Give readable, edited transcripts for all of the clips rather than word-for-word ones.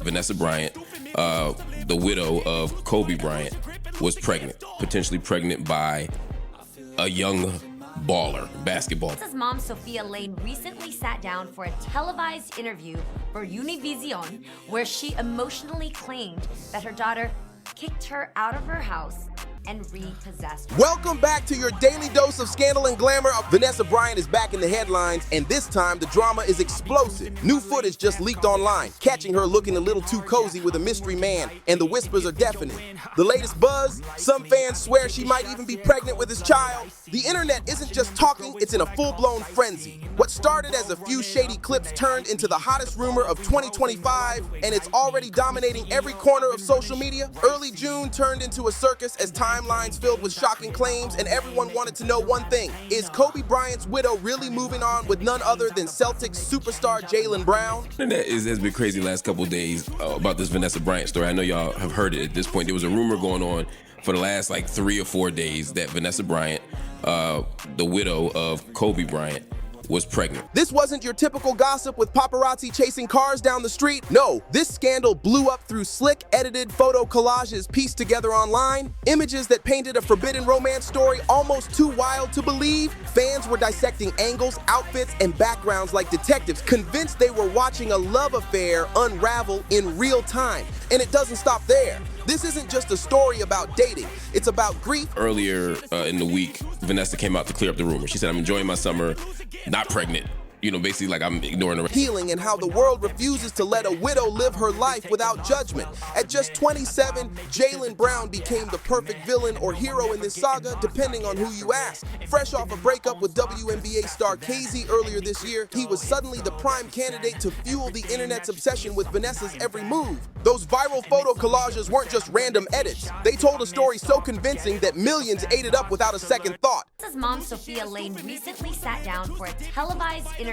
Vanessa Bryant, the widow of Kobe Bryant, was pregnant, potentially pregnant by a young baller, basketball. Vanessa's mom, Sophia Lane, recently sat down for a televised interview for Univision, where she emotionally claimed that her daughter kicked her out of her house and repossessed her. Welcome back to your daily dose of scandal and glamour. Vanessa Bryant is back in the headlines, and this time the drama is explosive. New footage just leaked online, catching her looking a little too cozy with a mystery man, and the whispers are deafening. The latest buzz, some fans swear she might even be pregnant with his child. The internet isn't just talking, it's in a full-blown frenzy. What started as a few shady clips turned into the hottest rumor of 2025, and it's already dominating every corner of social media. Early June turned into a circus as timelines filled with shocking claims, and everyone wanted to know one thing: is Kobe Bryant's widow really moving on with none other than Celtics superstar Jaylen Brown? And that has been crazy the last couple of days about this Vanessa Bryant story. I know y'all have heard it at this point. There was a rumor going on for the last 3 or 4 days that Vanessa Bryant, the widow of Kobe Bryant, was pregnant. This wasn't your typical gossip with paparazzi chasing cars down the street. No, this scandal blew up through slick, edited photo collages pieced together online, images that painted a forbidden romance story almost too wild to believe. Fans were dissecting angles, outfits, and backgrounds like detectives, convinced they were watching a love affair unravel in real time. And it doesn't stop there. This isn't just a story about dating, it's about grief. Earlier in the week, Vanessa came out to clear up the rumor. She said, "I'm enjoying my summer, not pregnant." Basically I'm ignoring her. Healing and how the world refuses to let a widow live her life without judgment. At just 27, Jaylen Brown became the perfect villain or hero in this saga, depending on who you ask. Fresh off a breakup with WNBA star KZ earlier this year, he was suddenly the prime candidate to fuel the internet's obsession with Vanessa's every move. Those viral photo collages weren't just random edits. They told a story so convincing that millions ate it up without a second thought. Vanessa's mom, Sophia Lane, recently sat down for a televised interview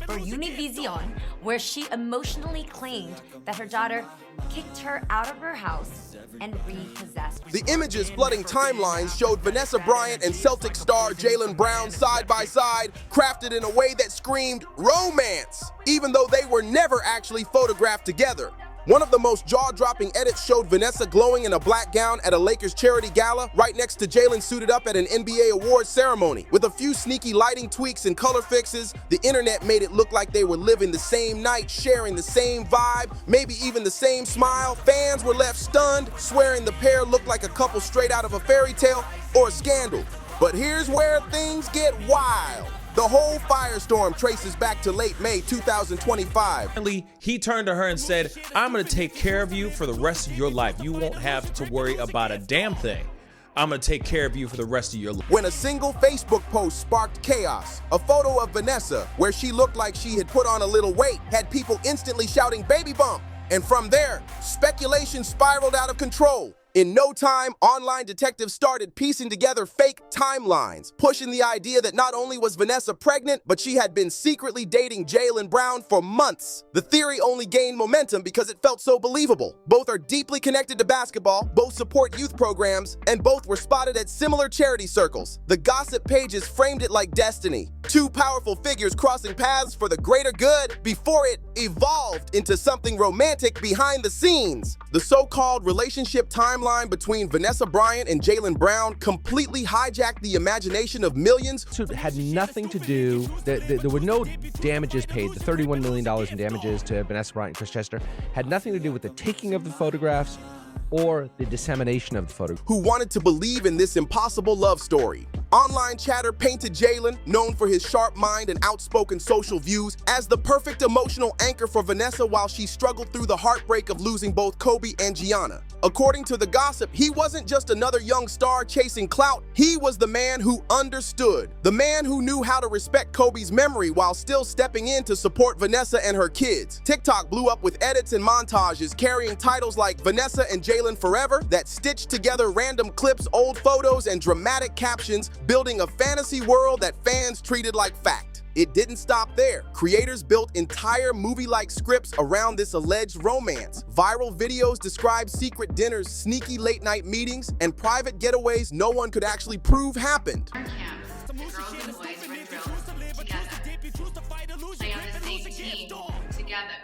for Univision, where she emotionally claimed that her daughter kicked her out of her house and repossessed her. The images flooding timelines showed Vanessa Bryant and Celtics star Jaylen Brown side by side, crafted in a way that screamed romance, even though they were never actually photographed together. One of the most jaw-dropping edits showed Vanessa glowing in a black gown at a Lakers charity gala, right next to Jaylen suited up at an NBA awards ceremony. With a few sneaky lighting tweaks and color fixes, the internet made it look like they were living the same night, sharing the same vibe, maybe even the same smile. Fans were left stunned, swearing the pair looked like a couple straight out of a fairy tale or a scandal. But here's where things get wild. The whole firestorm traces back to late May 2025. Finally, he turned to her and said, "I'm gonna take care of you for the rest of your life. You won't have to worry about a damn thing. I'm gonna take care of you for the rest of your life." When a single Facebook post sparked chaos, a photo of Vanessa, where she looked like she had put on a little weight, had people instantly shouting "baby bump." And from there, speculation spiraled out of control. In no time, online detectives started piecing together fake timelines, pushing the idea that not only was Vanessa pregnant, but she had been secretly dating Jaylen Brown for months. The theory only gained momentum because it felt so believable. Both are deeply connected to basketball, both support youth programs, and both were spotted at similar charity circles. The gossip pages framed it like destiny. Two powerful figures crossing paths for the greater good before it evolved into something romantic behind the scenes. The so-called relationship timeline between Vanessa Bryant and Jaylen Brown completely hijacked the imagination of millions. So it had nothing to do, there were no damages paid. The $31 million in damages to Vanessa Bryant and Chris Chester had nothing to do with the taking of the photographs or the dissemination of the photographs. Who wanted to believe in this impossible love story. Online chatter painted Jaylen, known for his sharp mind and outspoken social views, as the perfect emotional anchor for Vanessa while she struggled through the heartbreak of losing both Kobe and Gianna. According to the gossip, he wasn't just another young star chasing clout, he was the man who understood. The man who knew how to respect Kobe's memory while still stepping in to support Vanessa and her kids. TikTok blew up with edits and montages carrying titles like Vanessa and Jaylen Forever that stitched together random clips, old photos, and dramatic captions, building a fantasy world that fans treated like fact. It didn't stop there. Creators built entire movie-like scripts around this alleged romance. Viral videos describe secret dinners, sneaky late-night meetings, and private getaways no one could actually prove happened. Our camps, the girls and the boys were drilled together. Play on the same team together.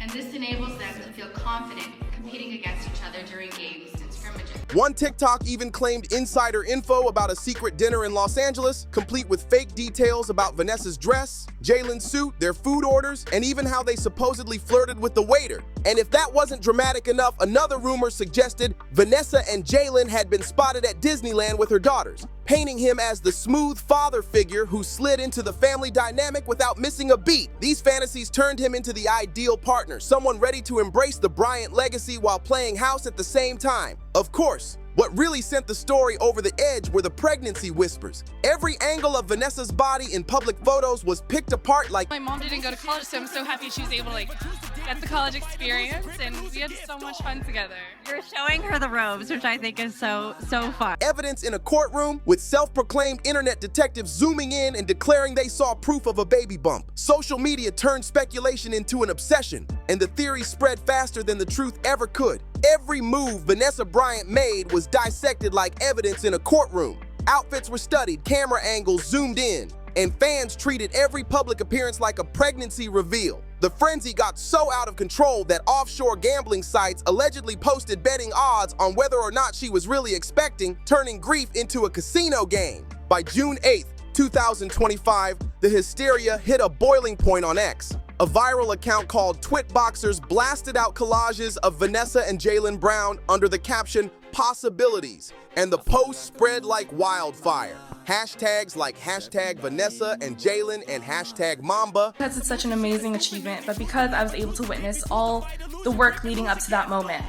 And this enables them to feel confident competing against each other during games and scrimmages. One TikTok even claimed insider info about a secret dinner in Los Angeles, complete with fake details about Vanessa's dress, Jalen's suit, their food orders, and even how they supposedly flirted with the waiter. And if that wasn't dramatic enough, another rumor suggested Vanessa and Jalen had been spotted at Disneyland with her daughters, painting him as the smooth father figure who slid into the family dynamic without missing a beat. These fantasies turned him into the ideal partner, someone ready to embrace the Bryant legacy while playing house at the same time. Of course, what really sent the story over the edge were the pregnancy whispers. Every angle of Vanessa's body in public photos was picked apart like, My mom didn't go to college, so I'm so happy she was able to get the college experience, and we had so much fun together. You're showing her the robes, which I think is so fun. evidence in a courtroom with self-proclaimed internet detectives zooming in and declaring they saw proof of a baby bump. Social media turned speculation into an obsession, and the theory spread faster than the truth ever could. Every move Vanessa Bryant made was dissected like evidence in a courtroom. Outfits were studied, camera angles zoomed in, and fans treated every public appearance like a pregnancy reveal. The frenzy got so out of control that offshore gambling sites allegedly posted betting odds on whether or not she was really expecting, turning grief into a casino game. By June 8th, 2025, the hysteria hit a boiling point on X. A viral account called Twitboxers blasted out collages of Vanessa and Jalen Brown under the caption, "Possibilities," and the post spread like wildfire. Hashtags like hashtag Vanessa and Jalen and hashtag Mamba. Because it's such an amazing achievement, but because I was able to witness all the work leading up to that moment.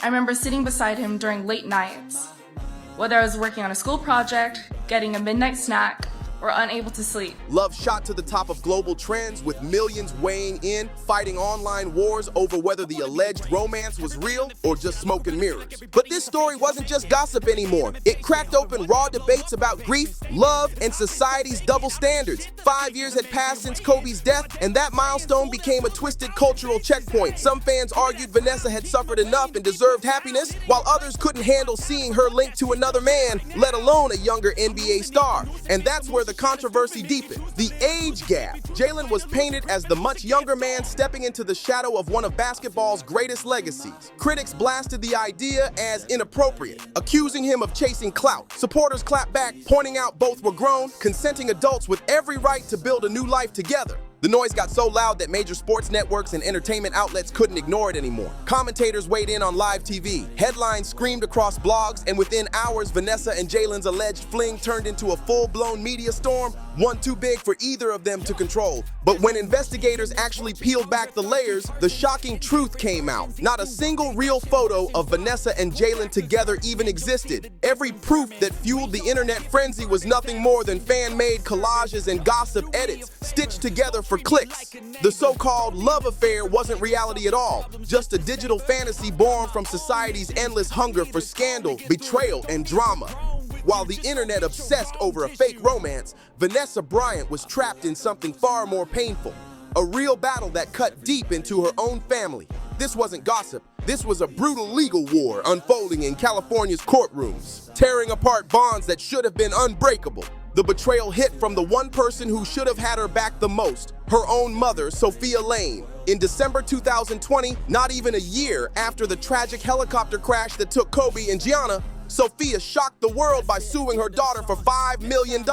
I remember sitting beside him during late nights, whether I was working on a school project, getting a midnight snack, or unable to sleep. Love shot to the top of global trends with millions weighing in, fighting online wars over whether the alleged romance was real or just smoke and mirrors. But this story wasn't just gossip anymore. It cracked open raw debates about grief, love, and society's double standards. 5 years had passed since Kobe's death, and that milestone became a twisted cultural checkpoint. Some fans argued Vanessa had suffered enough and deserved happiness, while others couldn't handle seeing her linked to another man, let alone a younger NBA star. And that's where the controversy deepened. The age gap. Jalen was painted as the much younger man stepping into the shadow of one of basketball's greatest legacies. Critics blasted the idea as inappropriate, accusing him of chasing clout. Supporters clapped back, pointing out both were grown, consenting adults with every right to build a new life together. The noise got so loud that major sports networks and entertainment outlets couldn't ignore it anymore. Commentators weighed in on live TV. Headlines screamed across blogs, and within hours, Vanessa and Jalen's alleged fling turned into a full-blown media storm, one too big for either of them to control. But when investigators actually peeled back the layers, the shocking truth came out. Not a single real photo of Vanessa and Jalen together even existed. Every proof that fueled the internet frenzy was nothing more than fan-made collages and gossip edits, stitched together for clicks. The so-called love affair wasn't reality at all, just a digital fantasy born from society's endless hunger for scandal, betrayal, and drama. While the internet obsessed over a fake romance, Vanessa Bryant was trapped in something far more painful, a real battle that cut deep into her own family. This wasn't gossip. This was a brutal legal war unfolding in California's courtrooms, tearing apart bonds that should have been unbreakable. The betrayal hit from the one person who should have had her back the most, her own mother, Sophia Lane. In December 2020, not even a year after the tragic helicopter crash that took Kobe and Gianna, Sophia shocked the world by suing her daughter for $5 million.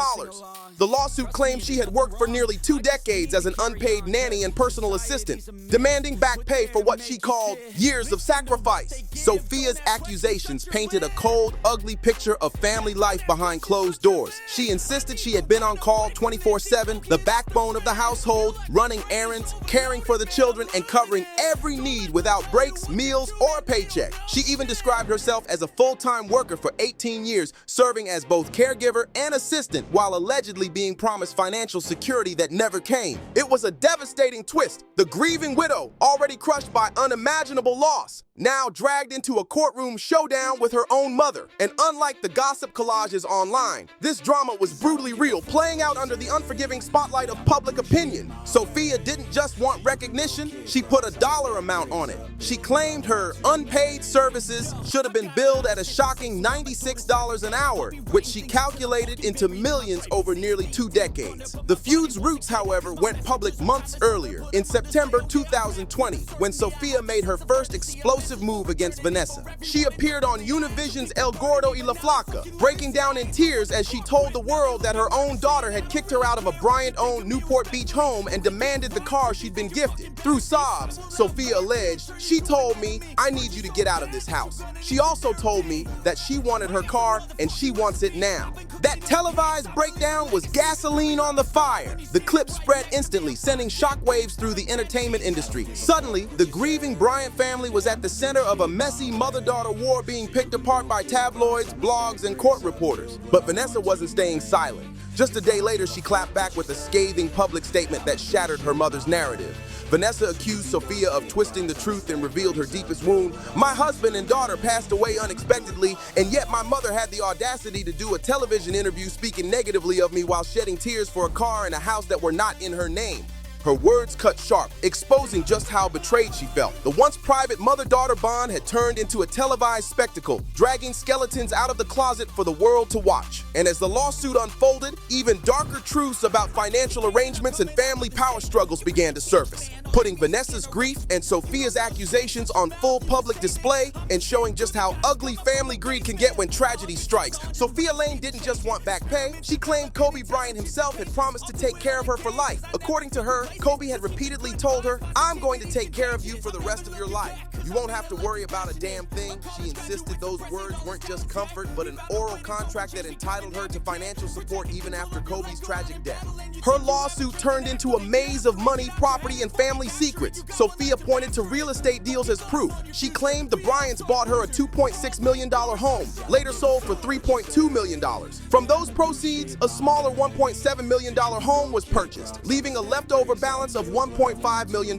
The lawsuit claims she had worked for nearly 2 decades as an unpaid nanny and personal assistant, demanding back pay for what she called years of sacrifice. Sophia's accusations painted a cold, ugly picture of family life behind closed doors. She insisted she had been on call 24/7, the backbone of the household, running errands, caring for the children, and covering every need without breaks, meals, or a paycheck. She even described herself as a full-time worker for 18 years, serving as both caregiver and assistant while allegedly being promised financial security that never came. It was a devastating twist. The grieving widow, already crushed by unimaginable loss, now dragged into a courtroom showdown with her own mother. And unlike the gossip collages online, this drama was brutally real, playing out under the unforgiving spotlight of public opinion. Sophia didn't just want recognition, she put a dollar amount on it. She claimed her unpaid services should have been billed at a shocking making $96 an hour, which she calculated into millions over nearly 2 decades. The feud's roots, however, went public months earlier, in September 2020, when Sophia made her first explosive move against Vanessa. She appeared on Univision's El Gordo y La Flaca, breaking down in tears as she told the world that her own daughter had kicked her out of a Bryant-owned Newport Beach home and demanded the car she'd been gifted. Through sobs, Sophia alleged, "She told me, I need you to get out of this house. She also told me that she wanted her car and she wants it now." That televised breakdown was gasoline on the fire. The clip spread instantly, sending shockwaves through the entertainment industry. Suddenly, the grieving Bryant family was at the center of a messy mother-daughter war being picked apart by tabloids, blogs, and court reporters. But Vanessa wasn't staying silent. Just a day later, she clapped back with a scathing public statement that shattered her mother's narrative. Vanessa accused Sophia of twisting the truth and revealed her deepest wound. "My husband and daughter passed away unexpectedly, and yet my mother had the audacity to do a television interview speaking negatively of me while shedding tears for a car and a house that were not in her name." Her words cut sharp, exposing just how betrayed she felt. The once private mother-daughter bond had turned into a televised spectacle, dragging skeletons out of the closet for the world to watch. And as the lawsuit unfolded, even darker truths about financial arrangements and family power struggles began to surface, putting Vanessa's grief and Sophia's accusations on full public display and showing just how ugly family greed can get when tragedy strikes. Sophia Lane didn't just want back pay. She claimed Kobe Bryant himself had promised to take care of her for life. According to her, Kobe had repeatedly told her, "I'm going to take care of you for the rest of your life. You won't have to worry about a damn thing." She insisted those words weren't just comfort, but an oral contract that entitled her to financial support even after Kobe's tragic death. Her lawsuit turned into a maze of money, property, and family secrets. Sophia pointed to real estate deals as proof. She claimed the Bryants bought her a $2.6 million home, later sold for $3.2 million. From those proceeds, a smaller $1.7 million home was purchased, leaving a leftover balance of $1.5 million.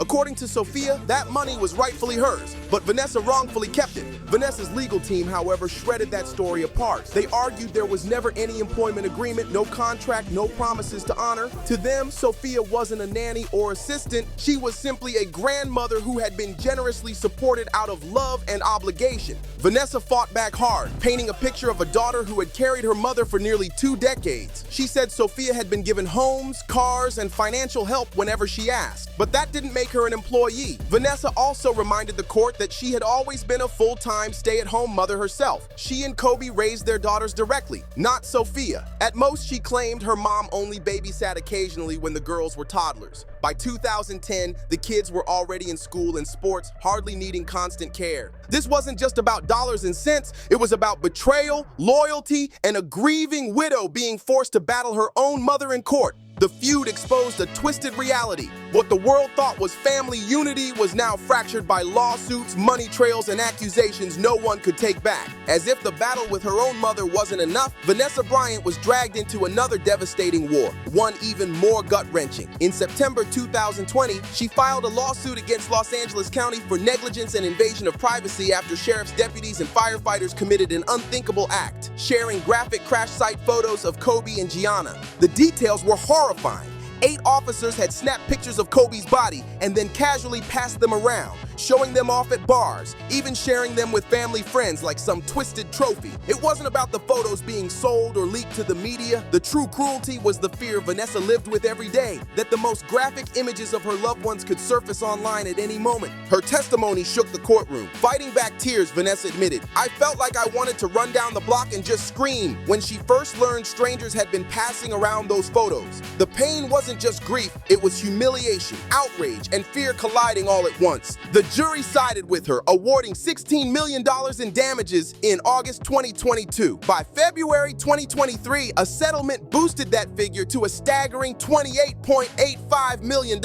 According to Sophia, that money was rightfully hers, but Vanessa wrongfully kept it. Vanessa's legal team, however, shredded that story apart. They argued there was never any employment agreement, no contract, no promises to honor. To them, Sophia wasn't a nanny or assistant. She was simply a grandmother who had been generously supported out of love and obligation. Vanessa fought back hard, painting a picture of a daughter who had carried her mother for nearly 2 decades. She said Sophia had been given homes, cars, and financial help whenever she asked, but that didn't make her an employee. Vanessa also reminded the court that she had always been a full-time stay-at-home mother herself. She and Kobe raised their daughters directly, not Sophia. At most, she claimed her mom only babysat occasionally when the girls were toddlers. By 2010, the kids were already in school and sports, hardly needing constant care. This wasn't just about dollars and cents, it was about betrayal, loyalty, and a grieving widow being forced to battle her own mother in court. The feud exposed a twisted reality. What the world thought was family unity was now fractured by lawsuits, money trails, and accusations no one could take back. As if the battle with her own mother wasn't enough, Vanessa Bryant was dragged into another devastating war, one even more gut-wrenching. In September 2020, she filed a lawsuit against Los Angeles County for negligence and invasion of privacy after sheriff's deputies and firefighters committed an unthinkable act, sharing graphic crash site photos of Kobe and Gianna. The details were horrifying. 8 officers had snapped pictures of Kobe's body and then casually passed them around, showing them off at bars, even sharing them with family friends like some twisted trophy. It wasn't about the photos being sold or leaked to the media. The true cruelty was the fear Vanessa lived with every day, that the most graphic images of her loved ones could surface online at any moment. Her testimony shook the courtroom. Fighting back tears, Vanessa admitted, "I felt like I wanted to run down the block and just scream when she first learned strangers had been passing around those photos. The pain wasn't just grief, it was humiliation, outrage, and fear colliding all at once." The jury sided with her, awarding $16 million in damages in August 2022. By February 2023, a settlement boosted that figure to a staggering $28.85 million,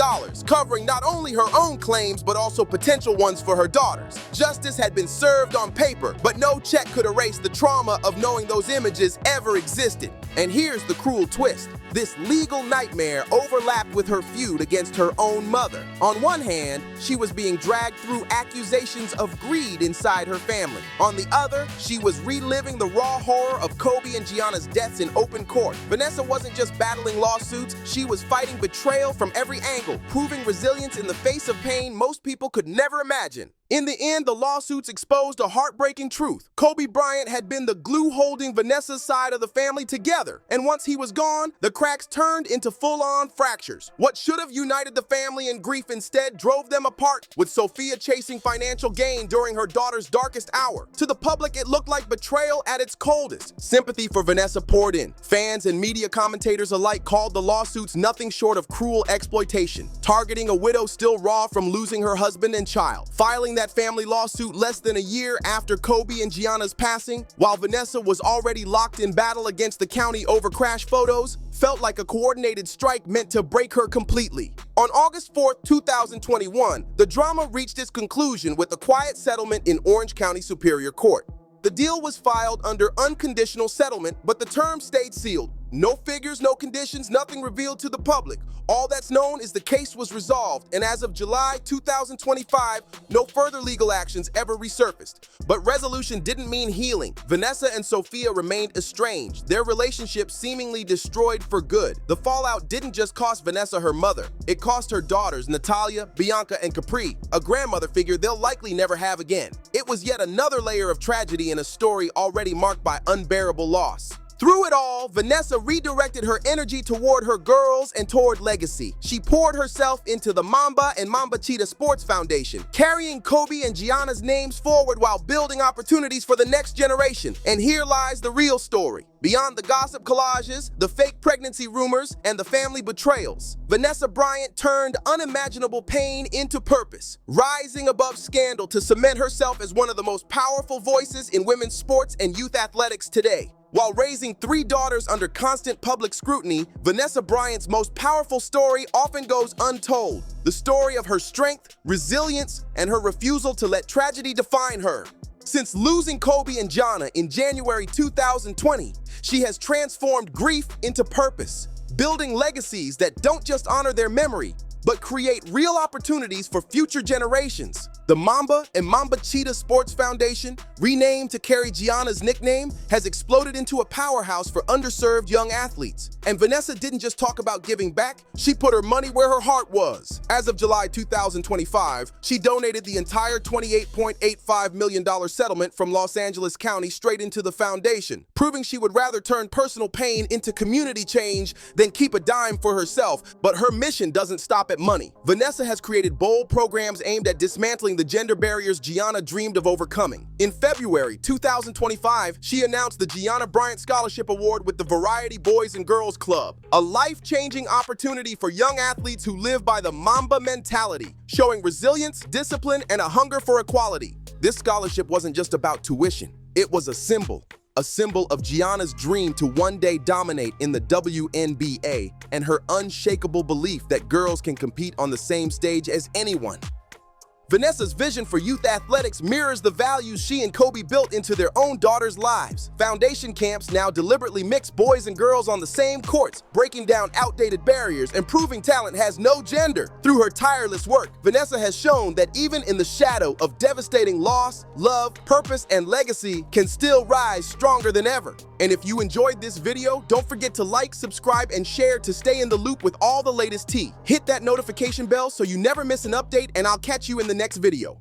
covering not only her own claims but also potential ones for her daughters. Justice had been served on paper, but no check could erase the trauma of knowing those images ever existed. And here's the cruel twist. This legal nightmare overlapped with her feud against her own mother. On one hand, she was being dragged through accusations of greed inside her family. On the other, she was reliving the raw horror of Kobe and Gianna's deaths in open court. Vanessa wasn't just battling lawsuits, she was fighting betrayal from every angle, proving resilience in the face of pain most people could never imagine. In the end, the lawsuits exposed a heartbreaking truth. Kobe Bryant had been the glue holding Vanessa's side of the family together, and once he was gone, the cracks turned into full-on fractures. What should have united the family in grief instead drove them apart, with Sophia chasing financial gain during her daughter's darkest hour. To the public, it looked like betrayal at its coldest. Sympathy for Vanessa poured in. Fans and media commentators alike called the lawsuits nothing short of cruel exploitation, targeting a widow still raw from losing her husband and child. Filing that family lawsuit less than a year after Kobe and Gianna's passing, while Vanessa was already locked in battle against the county over crash photos, felt like a coordinated strike meant to break her completely. On August 4, 2021, the drama reached its conclusion with a quiet settlement in Orange County Superior Court. The deal was filed under unconditional settlement, but the terms stayed sealed. No figures, no conditions, nothing revealed to the public. All that's known is the case was resolved, and as of July 2025, no further legal actions ever resurfaced. But resolution didn't mean healing. Vanessa and Sophia remained estranged, their relationship seemingly destroyed for good. The fallout didn't just cost Vanessa her mother. It cost her daughters, Natalia, Bianca, and Capri, a grandmother figure they'll likely never have again. It was yet another layer of tragedy in a story already marked by unbearable loss. Through it all, Vanessa redirected her energy toward her girls and toward legacy. She poured herself into the Mamba and Mamba Cheetah Sports Foundation, carrying Kobe and Gianna's names forward while building opportunities for the next generation. And here lies the real story. Beyond the gossip collages, the fake pregnancy rumors, and the family betrayals, Vanessa Bryant turned unimaginable pain into purpose, rising above scandal to cement herself as one of the most powerful voices in women's sports and youth athletics today. While raising 3 daughters under constant public scrutiny, Vanessa Bryant's most powerful story often goes untold. The story of her strength, resilience, and her refusal to let tragedy define her. Since losing Kobe and Gianna in January 2020, she has transformed grief into purpose, building legacies that don't just honor their memory, but create real opportunities for future generations. The Mamba and Mamba Cheetah Sports Foundation, renamed to carry Gianna's nickname, has exploded into a powerhouse for underserved young athletes. And Vanessa didn't just talk about giving back, she put her money where her heart was. As of July 2025, she donated the entire $28.85 million settlement from Los Angeles County straight into the foundation, proving she would rather turn personal pain into community change than keep a dime for herself. But her mission doesn't stop at money. Vanessa has created bold programs aimed at dismantling the gender barriers Gianna dreamed of overcoming. In February 2025, she announced the Gianna Bryant Scholarship Award with the Variety Boys and Girls Club, a life-changing opportunity for young athletes who live by the Mamba mentality, showing resilience, discipline, and a hunger for equality. This scholarship wasn't just about tuition. It was a symbol of Gianna's dream to one day dominate in the WNBA and her unshakable belief that girls can compete on the same stage as anyone. Vanessa's vision for youth athletics mirrors the values she and Kobe built into their own daughters' lives. Foundation camps now deliberately mix boys and girls on the same courts, breaking down outdated barriers and proving talent has no gender. Through her tireless work, Vanessa has shown that even in the shadow of devastating loss, love, purpose, and legacy can still rise stronger than ever. And if you enjoyed this video, don't forget to like, subscribe, and share to stay in the loop with all the latest tea. Hit that notification bell so you never miss an update, and I'll catch you in the next video.